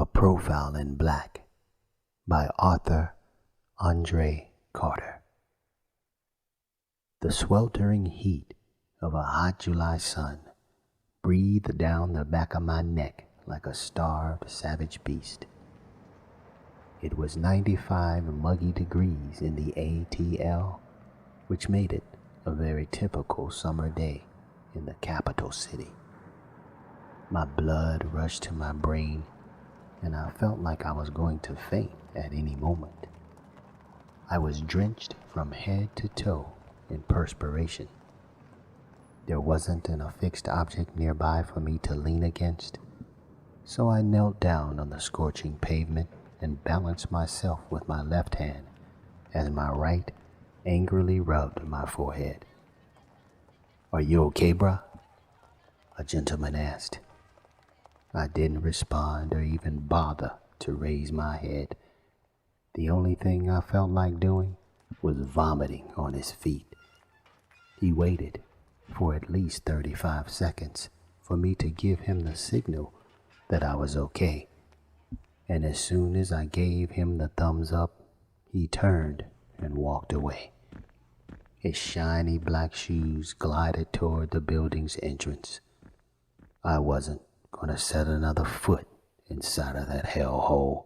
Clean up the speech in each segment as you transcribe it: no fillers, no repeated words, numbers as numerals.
A Profile in Black by Arthur Andre Carter. The sweltering heat of a hot July sun breathed down the back of my neck like a starved savage beast. It was 95 muggy degrees in the ATL, which made it a very typical summer day in the capital city. My blood rushed to my brain, and I felt like I was going to faint at any moment. I was drenched from head to toe in perspiration. There wasn't an affixed object nearby for me to lean against, so I knelt down on the scorching pavement and balanced myself with my left hand as my right angrily rubbed my forehead. "Are you okay, bruh?" a gentleman asked. I didn't respond or even bother to raise my head. The only thing I felt like doing was vomiting on his feet. He waited for at least 35 seconds for me to give him the signal that I was okay. And as soon as I gave him the thumbs up, he turned and walked away. His shiny black shoes glided toward the building's entrance. I wasn't going to set another foot inside of that hellhole.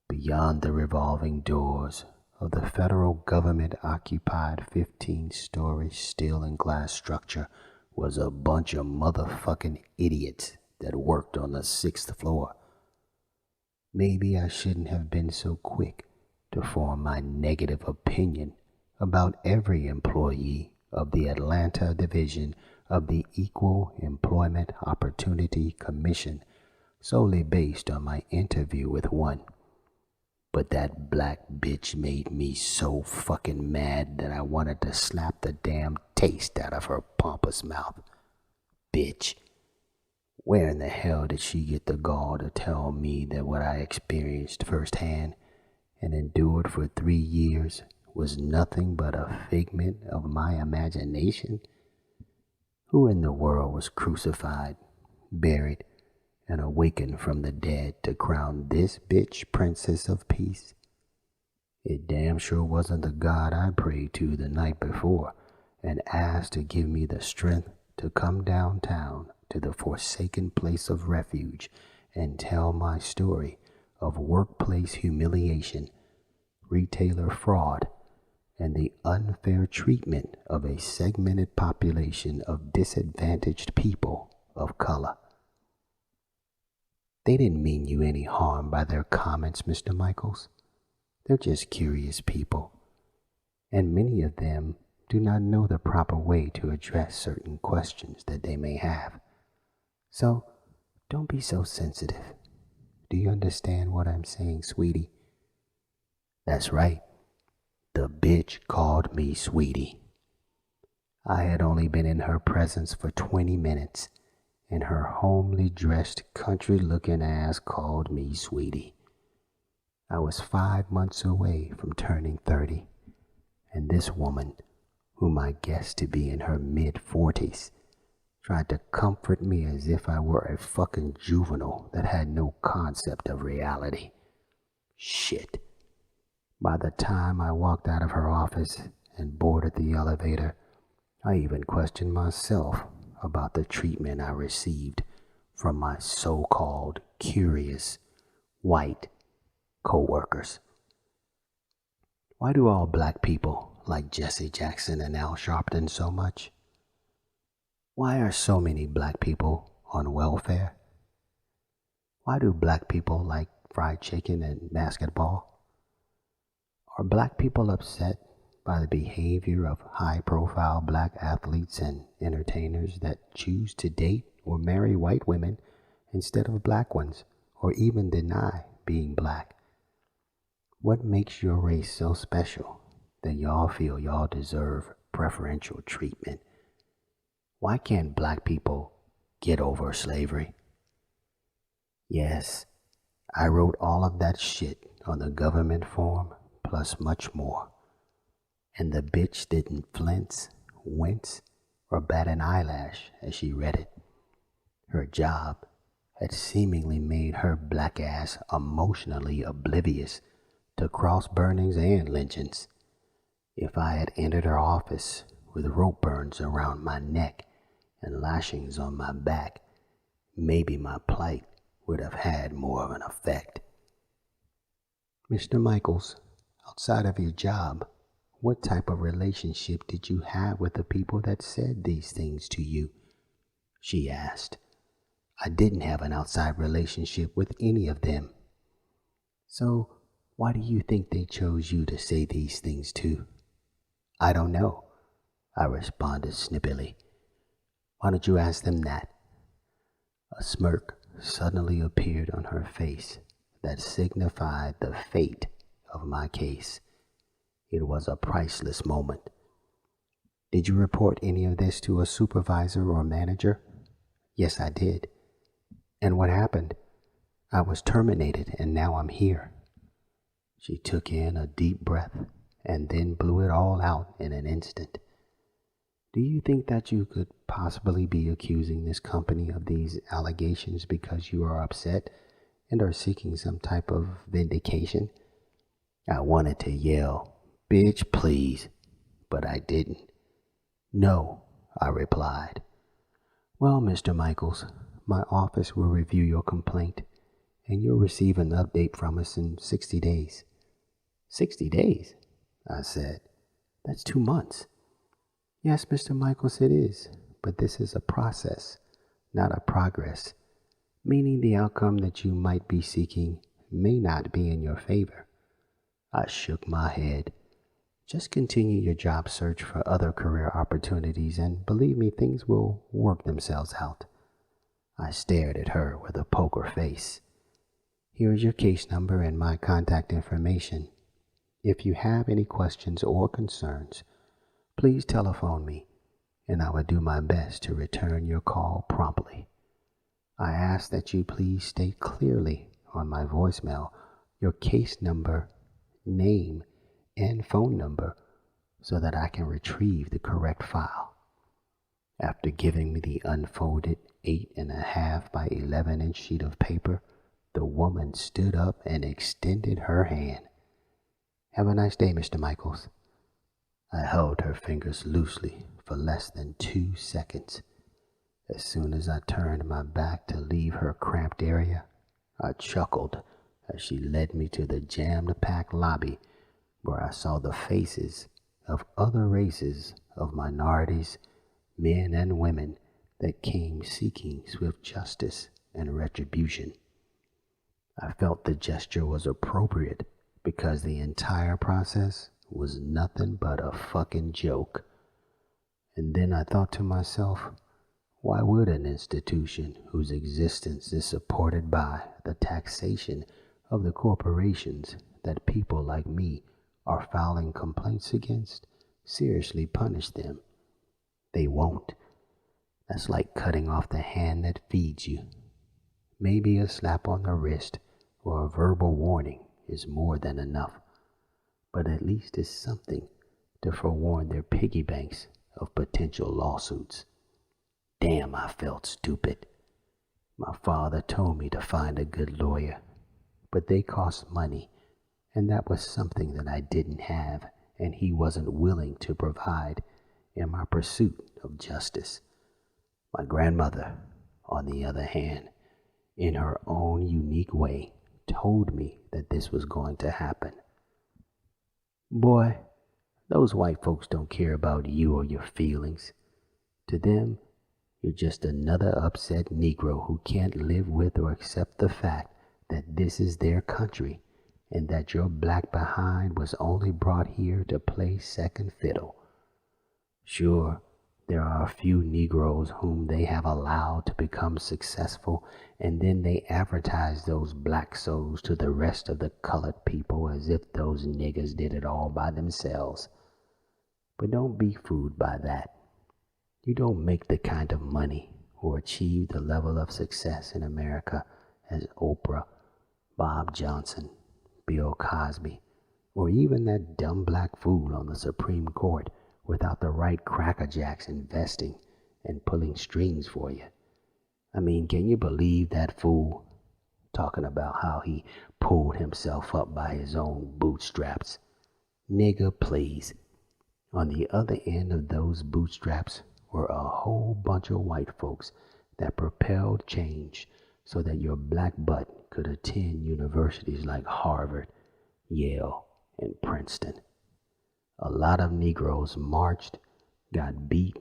Beyond the revolving doors of the federal government-occupied 15-story steel and glass structure was a bunch of motherfucking idiots that worked on the 6th floor. Maybe I shouldn't have been so quick to form my negative opinion about every employee of the Atlanta division of the Equal Employment Opportunity Commission solely based on my interview with one. But that black bitch made me so fucking mad that I wanted to slap the damn taste out of her pompous mouth. Bitch. Where in the hell did she get the gall to tell me that what I experienced firsthand and endured for 3 years was nothing but a figment of my imagination? Who in the world was crucified, buried, and awakened from the dead to crown this bitch princess of peace? It damn sure wasn't the God I prayed to the night before and asked to give me the strength to come downtown to the forsaken place of refuge and tell my story of workplace humiliation, retailer fraud, and the unfair treatment of a segmented population of disadvantaged people of color. They didn't mean you any harm by their comments, Mr. Michaels. They're just curious people, and many of them do not know the proper way to address certain questions that they may have. So, don't be so sensitive. Do you understand what I'm saying, sweetie? That's right. The bitch called me sweetie. I had only been in her presence for 20 minutes, and her homely dressed, country-looking ass called me sweetie. I was 5 months away from turning 30, and this woman, whom I guessed to be in her mid-40s, tried to comfort me as if I were a fucking juvenile that had no concept of reality. Shit. By the time I walked out of her office and boarded the elevator, I even questioned myself about the treatment I received from my so-called curious white co-workers. Why do all black people like Jesse Jackson and Al Sharpton so much? Why are so many black people on welfare? Why do black people like fried chicken and basketball? Are black people upset by the behavior of high-profile black athletes and entertainers that choose to date or marry white women instead of black ones, or even deny being black? What makes your race so special that y'all feel y'all deserve preferential treatment? Why can't black people get over slavery? Yes, I wrote all of that shit on the government form, plus much more. And the bitch didn't flinch, wince, or bat an eyelash as she read it. Her job had seemingly made her black ass emotionally oblivious to cross burnings and lynchings. If I had entered her office with rope burns around my neck and lashings on my back, maybe my plight would have had more of an effect. Mr. Michaels, outside of your job, what type of relationship did you have with the people that said these things to you? She asked. I didn't have an outside relationship with any of them. So why do you think they chose you to say these things to? I don't know, I responded snippily. Why don't you ask them that? A smirk suddenly appeared on her face that signified the fate of my case. It was a priceless moment. Did you report any of this to a supervisor or manager? Yes, I did. And what happened? I was terminated and now I'm here. She took in a deep breath and then blew it all out in an instant. Do you think that you could possibly be accusing this company of these allegations because you are upset and are seeking some type of vindication? I wanted to yell, "Bitch, please," but I didn't. No, I replied. Well, Mr. Michaels, my office will review your complaint, and you'll receive an update from us in 60 days. 60 days? I said. That's 2 months. Yes, Mr. Michaels, it is, but this is a process, not a progress, meaning the outcome that you might be seeking may not be in your favor. I shook my head. Just continue your job search for other career opportunities, and believe me, things will work themselves out. I stared at her with a poker face. Here is your case number and my contact information. If you have any questions or concerns, please telephone me, and I will do my best to return your call promptly. I ask that you please state clearly on my voicemail your case number, name, and phone number so that I can retrieve the correct file. After giving me the unfolded 8.5 by 11-inch sheet of paper, the woman stood up and extended her hand. Have a nice day, Mr. Michaels. I held her fingers loosely for less than 2 seconds. As soon as I turned my back to leave her cramped area, I chuckled as she led me to the jammed-packed lobby where I saw the faces of other races of minorities, men and women that came seeking swift justice and retribution. I felt the gesture was appropriate because the entire process was nothing but a fucking joke. And then I thought to myself, why would an institution whose existence is supported by the taxation of the corporations that people like me are filing complaints against seriously punish them? They won't. That's like cutting off the hand that feeds you. Maybe a slap on the wrist or a verbal warning is more than enough, but at least it's something to forewarn their piggy banks of potential lawsuits. Damn, I felt stupid. My father told me to find a good lawyer, but they cost money, and that was something that I didn't have, and he wasn't willing to provide in my pursuit of justice. My grandmother, on the other hand, in her own unique way, told me that this was going to happen. Boy, those white folks don't care about you or your feelings. To them, you're just another upset Negro who can't live with or accept the fact that this is their country and that your black behind was only brought here to play second fiddle. Sure, there are a few Negroes whom they have allowed to become successful, and then they advertise those black souls to the rest of the colored people as if those niggers did it all by themselves. But don't be fooled by that. You don't make the kind of money or achieve the level of success in America as Oprah, Bob Johnson, Bill Cosby, or even that dumb black fool on the Supreme Court without the right crackerjacks investing and pulling strings for you. I mean, can you believe that fool talking about how he pulled himself up by his own bootstraps? Nigga, please. On the other end of those bootstraps were a whole bunch of white folks that propelled change so that your black butt could attend universities like Harvard, Yale, and Princeton. A lot of Negroes marched, got beat,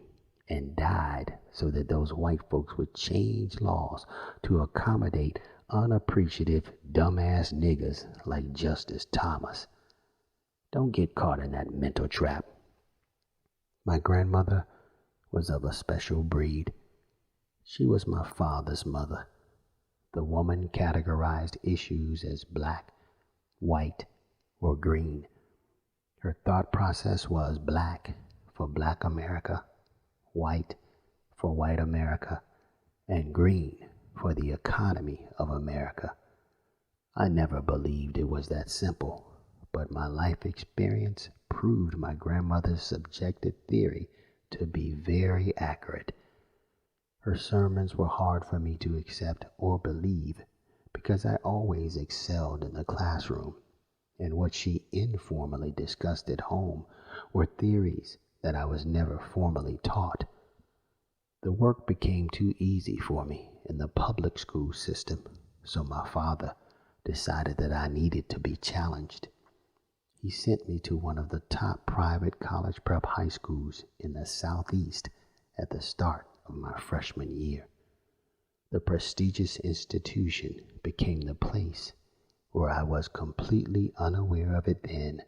and died so that those white folks would change laws to accommodate unappreciative, dumbass niggas like Justice Thomas. Don't get caught in that mental trap. My grandmother was of a special breed. She was my father's mother. The woman categorized issues as black, white, or green. Her thought process was black for black America, white for white America, and green for the economy of America. I never believed it was that simple, but my life experience proved my grandmother's subjective theory to be very accurate. Her sermons were hard for me to accept or believe because I always excelled in the classroom, and what she informally discussed at home were theories that I was never formally taught. The work became too easy for me in the public school system, so my father decided that I needed to be challenged. He sent me to one of the top private college prep high schools in the Southeast at the start of my freshman year. The prestigious institution became the place where I was completely unaware of it then,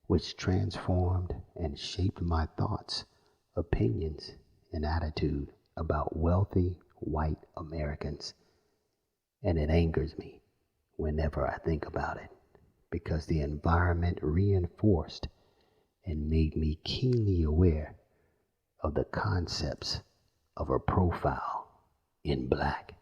which transformed and shaped my thoughts, opinions, and attitude about wealthy white Americans. And it angers me whenever I think about it, because the environment reinforced and made me keenly aware of the concepts of a profile in black.